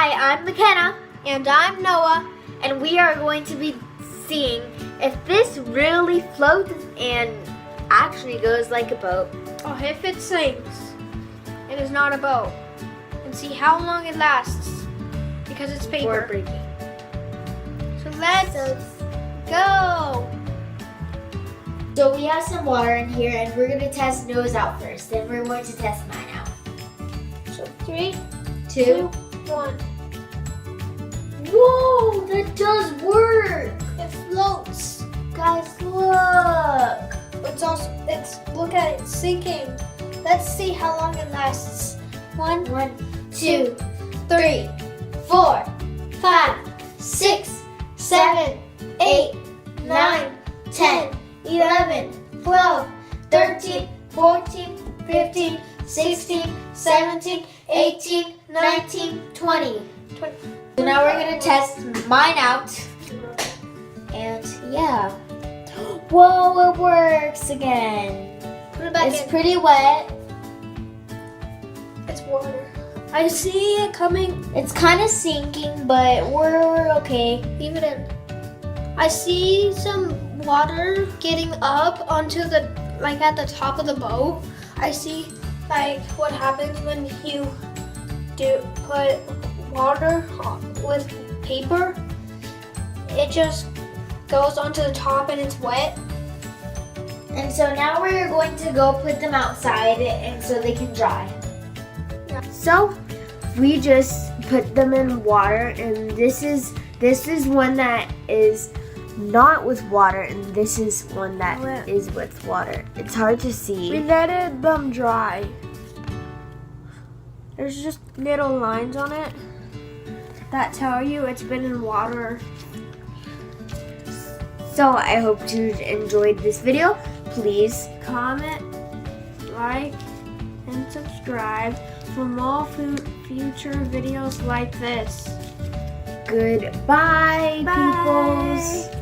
Hi, I'm McKenna, And I'm Noah. and we are going to be seeing if this really floats and actually goes like a boat. Oh, if it sinks, it is not a boat. And see how long it lasts. Because it's Before paper. breaking. So let's go. So we have some water in here, and we're going to test Noah's out first. Then we're going to test mine out. So 3, 2. 1. Whoa, that does work! It floats. Guys, look! Look at it sinking. Let's see how long it lasts. 1, 2, 3, 4, 5, 6, 7, 8, 9, 10, 11, 12, 13, 14, 15, 16, 17, 18, 19, 20. So now we're gonna test mine out. And yeah. Whoa, it works again. Put it back It's in. pretty wet. It's water. I see it coming. It's kind of sinking, but we're okay. Leave it in. I see some water getting up onto the, like at the top of the boat. I see like what happens when you put water with paper. It just goes onto the top and it's wet. And so now we're going to go put them outside and so they can dry. Yeah. So we just put them in water, and this is one that is not with water, and this is one that is with water. It's hard to see. We let them dry. There's just little lines on it that tell you it's been in water. So I hope you enjoyed this video. Please Comment, like, and subscribe for more future videos like this. goodbye, Bye. peoples.